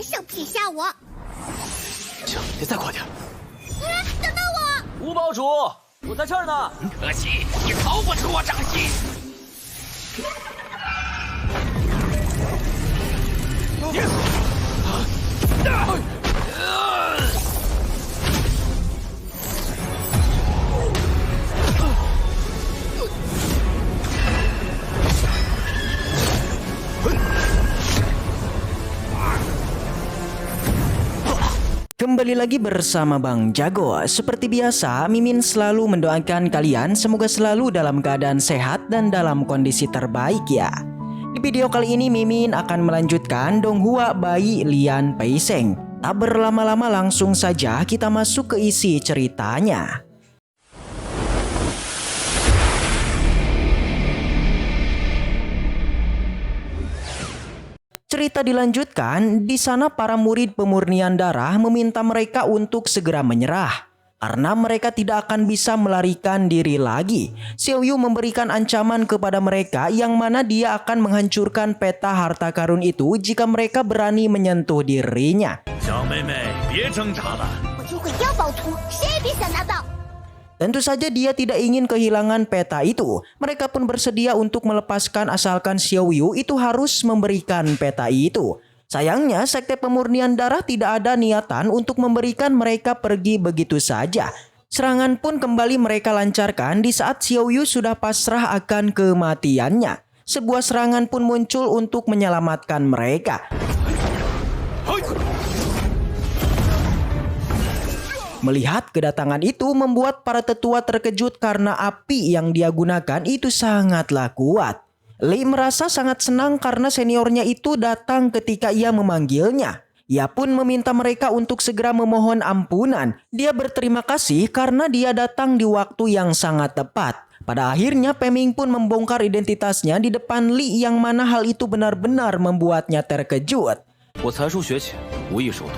手撇下我！行，得再快点。等等我！吴堡主，我在这儿呢。可惜你逃不出我掌心。Kembali lagi bersama Bang Jago. Seperti biasa, Mimin selalu mendoakan kalian semoga selalu dalam keadaan sehat dan dalam kondisi terbaik ya. Di video kali ini Mimin akan melanjutkan Donghua Bai Lian Peiseng. Tak berlama-lama langsung saja kita masuk ke isi ceritanya. Cerita dilanjutkan, di sana para murid pemurnian darah meminta mereka untuk segera menyerah. Karena mereka tidak akan bisa melarikan diri lagi. Xiao Yu memberikan ancaman kepada mereka yang mana dia akan menghancurkan peta harta karun itu jika mereka berani menyentuh dirinya. 小妹妹，别挣扎了。我就会要暴徒，谁也别想拿到！ Tentu saja dia tidak ingin kehilangan peta itu. Mereka pun bersedia untuk melepaskan asalkan Xiao Yu itu harus memberikan peta itu. Sayangnya sekte pemurnian darah tidak ada niatan untuk memberikan mereka pergi begitu saja. Serangan pun kembali mereka lancarkan di saat Xiao Yu sudah pasrah akan kematiannya. Sebuah serangan pun muncul untuk menyelamatkan mereka. Melihat kedatangan itu membuat para tetua terkejut karena api yang dia gunakan itu sangatlah kuat. Li merasa sangat senang karena seniornya itu datang ketika ia memanggilnya. Ia pun meminta mereka untuk segera memohon ampunan. Dia berterima kasih karena dia datang di waktu yang sangat tepat. Pada akhirnya Peming pun membongkar identitasnya di depan Li yang mana hal itu benar-benar membuatnya terkejut. 我才疏学浅，无意收徒。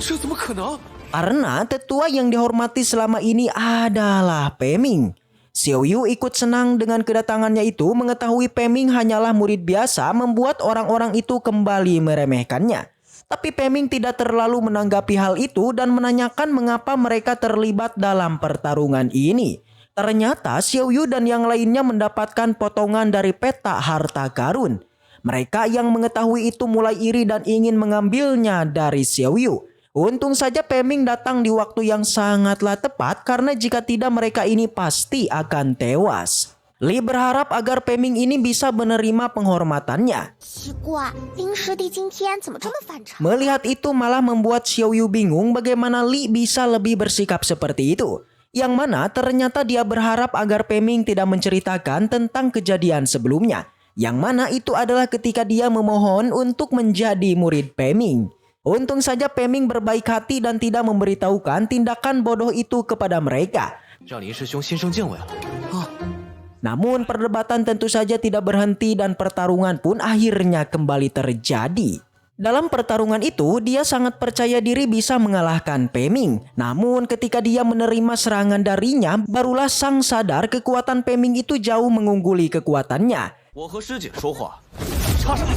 这怎么可能？ Karena tetua yang dihormati selama ini adalah Peming. Xiao Yu ikut senang dengan kedatangannya itu, mengetahui Peming hanyalah murid biasa membuat orang-orang itu kembali meremehkannya. Tapi Peming tidak terlalu menanggapi hal itu dan menanyakan mengapa mereka terlibat dalam pertarungan ini. Ternyata Xiao Yu dan yang lainnya mendapatkan potongan dari peta harta karun. Mereka yang mengetahui itu mulai iri dan ingin mengambilnya dari Xiao Yu. Untung saja Peming datang di waktu yang sangatlah tepat karena jika tidak mereka ini pasti akan tewas. Li berharap agar Peming ini bisa menerima penghormatannya. 奇怪，冰师弟今天怎么这么反常？ Melihat itu malah membuat Xiao Yu bingung bagaimana Li bisa lebih bersikap seperti itu. Yang mana ternyata dia berharap agar Peming tidak menceritakan tentang kejadian sebelumnya. Yang mana itu adalah ketika dia memohon untuk menjadi murid Peming. Untung saja Peming berbaik hati dan tidak memberitahukan tindakan bodoh itu kepada mereka. 让林师兄心生敬畏了。 Namun perdebatan tentu saja tidak berhenti dan pertarungan pun akhirnya kembali terjadi. Dalam pertarungan itu dia sangat percaya diri bisa mengalahkan Peming. Namun ketika dia menerima serangan darinya barulah sang sadar kekuatan Peming itu jauh mengungguli kekuatannya. 我和师姐说话，插什么嘴？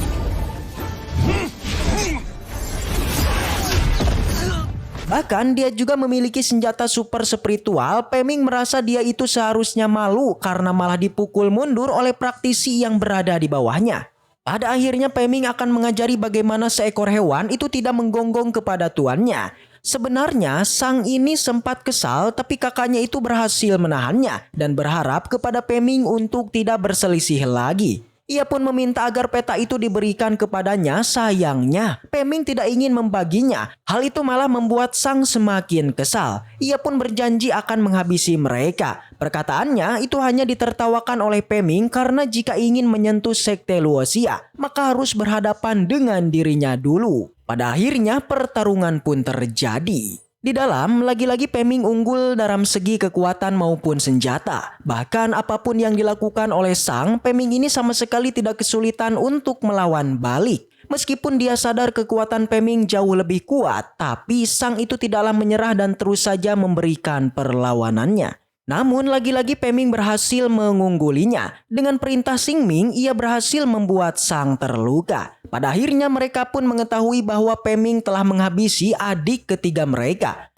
Bahkan dia juga memiliki senjata super spiritual. Peming merasa dia itu seharusnya malu karena malah dipukul mundur oleh praktisi yang berada di bawahnya. Pada akhirnya Peming akan mengajari bagaimana seekor hewan itu tidak menggonggong kepada tuannya. Sebenarnya sang ini sempat kesal tapi kakaknya itu berhasil menahannya dan berharap kepada Peming untuk tidak berselisih lagi. Ia pun meminta agar peta itu diberikan kepadanya. Sayangnya Peming tidak ingin membaginya. Hal itu malah membuat sang semakin kesal. Ia pun berjanji akan menghabisi mereka. Perkataannya itu hanya ditertawakan oleh Peming karena jika ingin menyentuh sekte Luoxia maka harus berhadapan dengan dirinya dulu. Pada akhirnya pertarungan pun terjadi. Di dalam, lagi-lagi Peming unggul dalam segi kekuatan maupun senjata. Bahkan apapun yang dilakukan oleh Sang, Peming ini sama sekali tidak kesulitan untuk melawan balik. Meskipun dia sadar kekuatan Peming jauh lebih kuat, tapi Sang itu tidaklah menyerah dan terus saja memberikan perlawanannya. Namun lagi-lagi Pei Ming berhasil mengunggulinya. Dengan perintah Xing Ming, ia berhasil membuat Sang terluka. Pada akhirnya mereka pun mengetahui bahwa Pei Ming telah menghabisi adik ketiga mereka.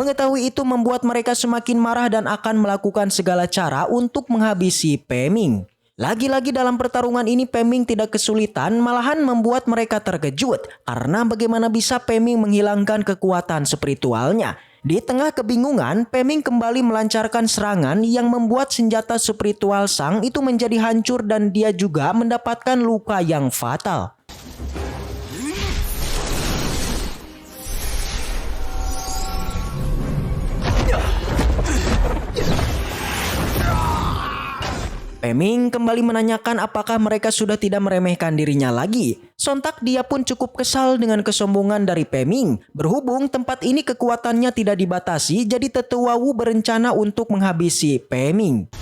Mengetahui itu membuat mereka semakin marah dan akan melakukan segala cara untuk menghabisi Pei Ming. Lagi-lagi dalam pertarungan ini Pei Ming tidak kesulitan, malahan membuat mereka terkejut karena bagaimana bisa Pei Ming menghilangkan kekuatan spiritualnya. Di tengah kebingungan, Pei Ming kembali melancarkan serangan yang membuat senjata spiritual Sang itu menjadi hancur dan dia juga mendapatkan luka yang fatal. Pei Ming kembali menanyakan apakah mereka sudah tidak meremehkan dirinya lagi. Sontak dia pun cukup kesal dengan kesombongan dari Pei Ming. Berhubung tempat ini kekuatannya tidak dibatasi, jadi Tetua Wu berencana untuk menghabisi Pei Ming.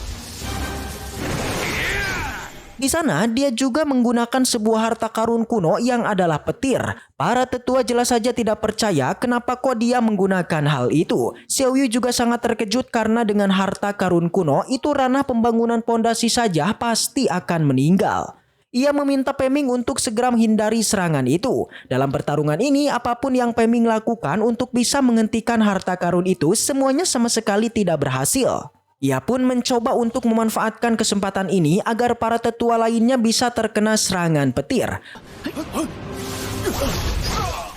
Di sana dia juga menggunakan sebuah harta karun kuno yang adalah petir. Para tetua jelas saja tidak percaya kenapa kok dia menggunakan hal itu. Xiao Yu juga sangat terkejut karena dengan harta karun kuno itu ranah pembangunan pondasi saja pasti akan meninggal. Ia meminta Pei Ming untuk segera menghindari serangan itu. Dalam pertarungan ini apapun yang Pei Ming lakukan untuk bisa menghentikan harta karun itu semuanya sama sekali tidak berhasil. Ia pun mencoba untuk memanfaatkan kesempatan ini agar para tetua lainnya bisa terkena serangan petir.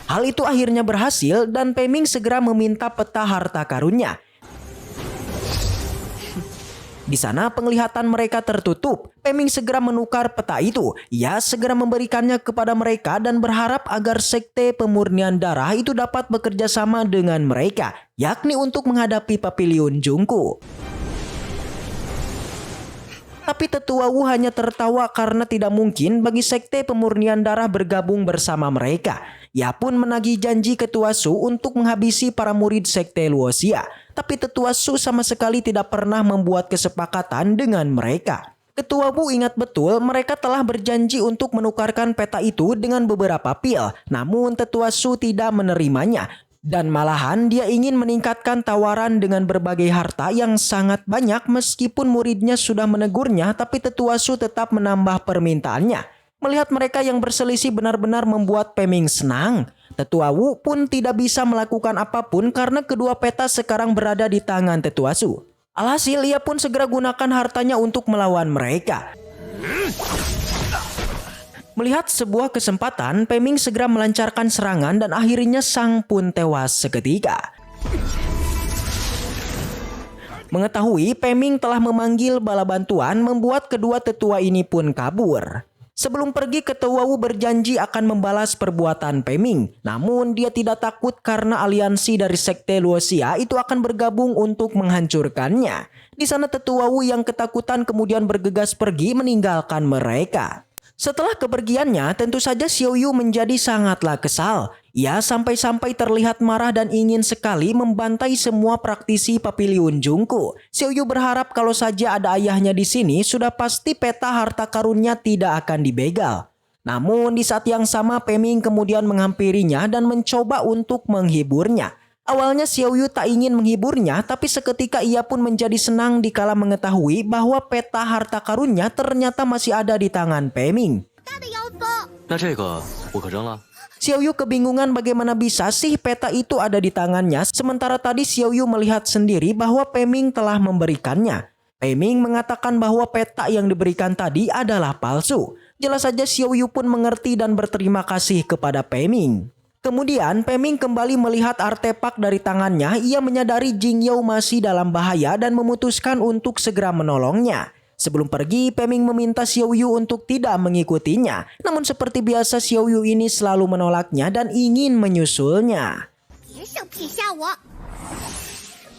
Hal itu akhirnya berhasil dan Pei Ming segera meminta peta harta karunnya. Di sana penglihatan mereka tertutup. Pei Ming segera menukar peta itu. Ia segera memberikannya kepada mereka dan berharap agar Sekte Pemurnian Darah itu dapat bekerja sama dengan mereka, yakni untuk menghadapi Papiliun Jungku. Tapi Tetua Wu hanya tertawa karena tidak mungkin bagi Sekte Pemurnian Darah bergabung bersama mereka. Ia pun menagih janji Ketua Su untuk menghabisi para murid Sekte Luoxia. Tapi Tetua Su sama sekali tidak pernah membuat kesepakatan dengan mereka. Ketua Wu ingat betul mereka telah berjanji untuk menukarkan peta itu dengan beberapa pil. Namun Tetua Su tidak menerimanya. Dan malahan dia ingin meningkatkan tawaran dengan berbagai harta yang sangat banyak meskipun muridnya sudah menegurnya, tapi Tetua Su tetap menambah permintaannya. Melihat mereka yang berselisih benar-benar membuat Pei Ming senang. Tetua Wu pun tidak bisa melakukan apapun karena kedua peta sekarang berada di tangan Tetua Su. Alhasil ia pun segera gunakan hartanya untuk melawan mereka. Melihat sebuah kesempatan, Pei Ming segera melancarkan serangan dan akhirnya Sang pun tewas seketika. Mengetahui Pei Ming telah memanggil bala bantuan membuat kedua tetua ini pun kabur. Sebelum pergi, Ketua Wu berjanji akan membalas perbuatan Pei Ming. Namun dia tidak takut karena aliansi dari Sekte Luoxia itu akan bergabung untuk menghancurkannya. Di sana Tetua Wu yang ketakutan kemudian bergegas pergi meninggalkan mereka. Setelah kepergiannya, tentu saja Xiao Yu menjadi sangatlah kesal. Ia sampai-sampai terlihat marah dan ingin sekali membantai semua praktisi Papiliun Jungku. Xiao Yu berharap kalau saja ada ayahnya di sini, sudah pasti peta harta karunnya tidak akan dibegal. Namun di saat yang sama Pei Ming kemudian menghampirinya dan mencoba untuk menghiburnya. Awalnya Xiao Yu tak ingin menghiburnya, tapi seketika ia pun menjadi senang dikala mengetahui bahwa peta harta karunnya ternyata masih ada di tangan Pei Ming. Xiao Yu kebingungan bagaimana bisa sih peta itu ada di tangannya, sementara tadi Xiao Yu melihat sendiri bahwa Pei Ming telah memberikannya. Pei Ming mengatakan bahwa peta yang diberikan tadi adalah palsu. Jelas saja Xiao Yu pun mengerti dan berterima kasih kepada Pei Ming. Kemudian Pei Ming kembali melihat artefak dari tangannya. Ia menyadari Jing Yao masih dalam bahaya dan memutuskan untuk segera menolongnya. Sebelum pergi, Pei Ming meminta Xiao Yu untuk tidak mengikutinya. Namun seperti biasa Xiao Yu ini selalu menolaknya dan ingin menyusulnya.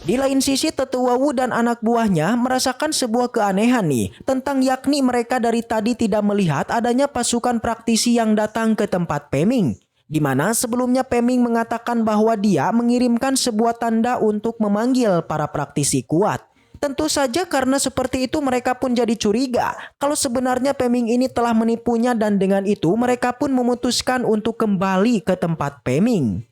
Di lain sisi Tetua Wu dan anak buahnya merasakan sebuah keanehan nih. Tentang yakni mereka dari tadi tidak melihat adanya pasukan praktisi yang datang ke tempat Pei Ming. Di mana sebelumnya Peming mengatakan bahwa dia mengirimkan sebuah tanda untuk memanggil para praktisi kuat. Tentu saja karena seperti itu mereka pun jadi curiga kalau sebenarnya Peming ini telah menipunya, dan dengan itu mereka pun memutuskan untuk kembali ke tempat Peming.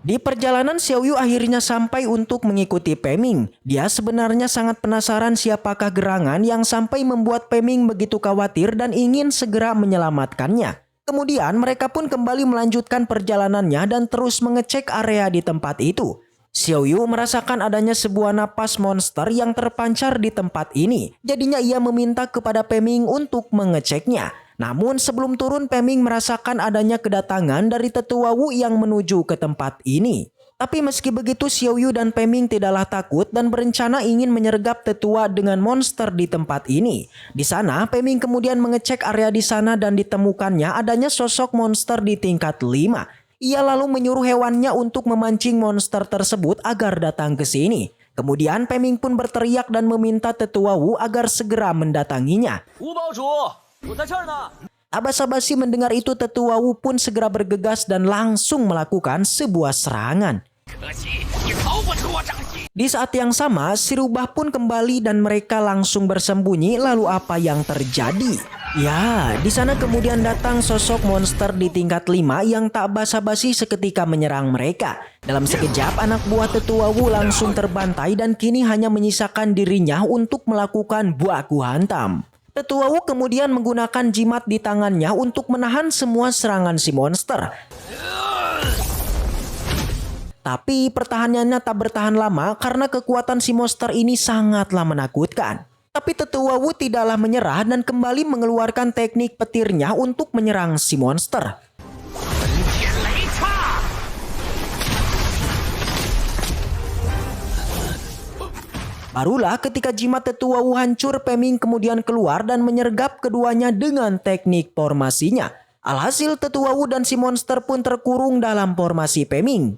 Di perjalanan Xiaoyu akhirnya sampai untuk mengikuti Peming. Dia sebenarnya sangat penasaran siapakah gerangan yang sampai membuat Peming begitu khawatir dan ingin segera menyelamatkannya. Kemudian mereka pun kembali melanjutkan perjalanannya dan terus mengecek area di tempat itu. Xiaoyu merasakan adanya sebuah napas monster yang terpancar di tempat ini. Jadinya ia meminta kepada Peming untuk mengeceknya. Namun sebelum turun, Peming merasakan adanya kedatangan dari Tetua Wu yang menuju ke tempat ini. Tapi meski begitu, Xiaoyu dan Peming tidaklah takut dan berencana ingin menyergap Tetua dengan monster di tempat ini. Di sana, Peming kemudian mengecek area di sana dan ditemukannya adanya sosok monster di tingkat 5. Ia lalu menyuruh hewannya untuk memancing monster tersebut agar datang ke sini. Kemudian Peming pun berteriak dan meminta Tetua Wu agar segera mendatanginya. Tak basa-basi mendengar itu, Tetua Wu pun segera bergegas dan langsung melakukan sebuah serangan. Di saat yang sama, si rubah pun kembali dan mereka langsung bersembunyi. Lalu apa yang terjadi? Ya, di sana kemudian datang sosok monster di tingkat 5 yang tak basa-basi seketika menyerang mereka. Dalam sekejap, anak buah Tetua Wu langsung terbantai dan kini hanya menyisakan dirinya untuk melakukan baku hantam. Tetua Wu kemudian menggunakan jimat di tangannya untuk menahan semua serangan si monster. Tapi pertahanannya tak bertahan lama karena kekuatan si monster ini sangatlah menakutkan. Tapi Tetua Wu tidaklah menyerah dan kembali mengeluarkan teknik petirnya untuk menyerang si monster. Barulah ketika jimat Tetua Wu hancur, Peming kemudian keluar dan menyergap keduanya dengan teknik formasinya. Alhasil Tetua Wu dan si monster pun terkurung dalam formasi Peming.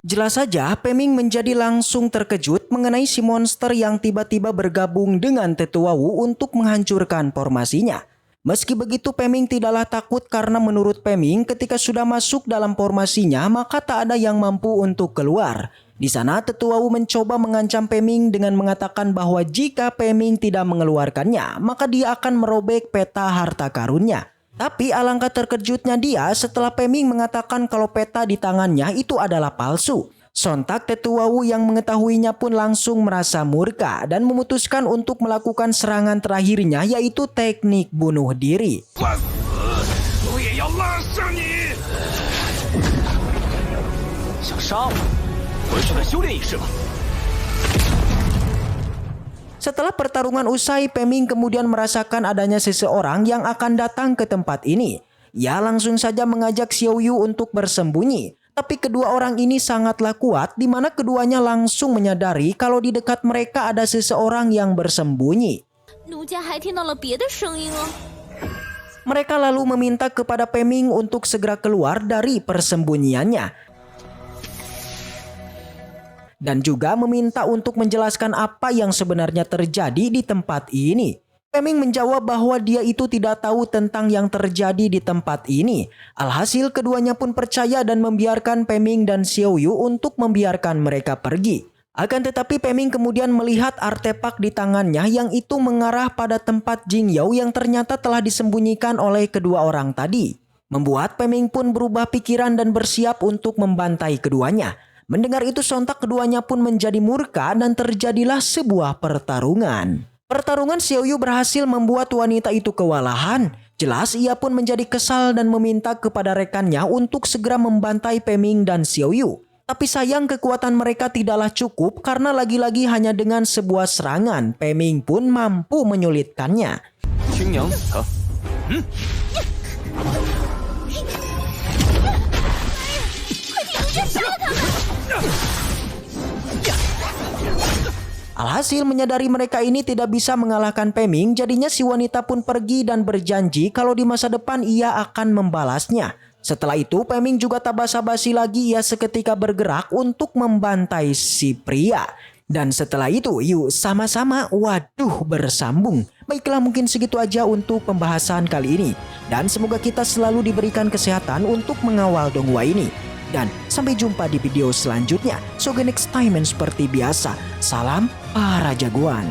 Jelas saja Peming menjadi langsung terkejut mengenai si monster yang tiba-tiba bergabung dengan Tetua Wu untuk menghancurkan formasinya. Meski begitu, Peming tidaklah takut karena menurut Peming ketika sudah masuk dalam formasinya maka tak ada yang mampu untuk keluar. Di sana Tetua Wu mencoba mengancam Peming dengan mengatakan bahwa jika Peming tidak mengeluarkannya maka dia akan merobek peta harta karunnya. Tapi alangkah terkejutnya dia setelah Peming mengatakan kalau peta di tangannya itu adalah palsu. Sontak Tetua Wu yang mengetahuinya pun langsung merasa murka dan memutuskan untuk melakukan serangan terakhirnya, yaitu teknik bunuh diri. Setelah pertarungan usai, Peming kemudian merasakan adanya seseorang yang akan datang ke tempat ini. Ia langsung saja mengajak Xiaoyu untuk bersembunyi. Tapi kedua orang ini sangatlah kuat, di mana keduanya langsung menyadari kalau di dekat mereka ada seseorang yang bersembunyi. Mereka lalu meminta kepada Peming untuk segera keluar dari persembunyiannya. Dan juga meminta untuk menjelaskan apa yang sebenarnya terjadi di tempat ini. Peming menjawab bahwa dia itu tidak tahu tentang yang terjadi di tempat ini. Alhasil keduanya pun percaya dan membiarkan Peming dan Xiaoyu untuk membiarkan mereka pergi. Akan tetapi Peming kemudian melihat artefak di tangannya yang itu mengarah pada tempat Jingyao yang ternyata telah disembunyikan oleh kedua orang tadi. Membuat Peming pun berubah pikiran dan bersiap untuk membantai keduanya. Mendengar itu sontak keduanya pun menjadi murka dan terjadilah sebuah pertarungan. Pertarungan Xiaoyu berhasil membuat wanita itu kewalahan. Jelas ia pun menjadi kesal dan meminta kepada rekannya untuk segera membantai Peming dan Xiaoyu. Tapi sayang kekuatan mereka tidaklah cukup karena lagi-lagi hanya dengan sebuah serangan Peming pun mampu menyulitkannya. Alhasil menyadari mereka ini tidak bisa mengalahkan Peming, jadinya si wanita pun pergi dan berjanji kalau di masa depan ia akan membalasnya. Setelah itu Peming juga tak basa-basi lagi, ia seketika bergerak untuk membantai si pria. Dan setelah itu yuk sama-sama bersambung. Baiklah, mungkin segitu aja untuk pembahasan kali ini. Dan semoga kita selalu diberikan kesehatan untuk mengawal donghua ini. Dan sampai jumpa di video selanjutnya. So next time, and seperti biasa, salam para jagoan.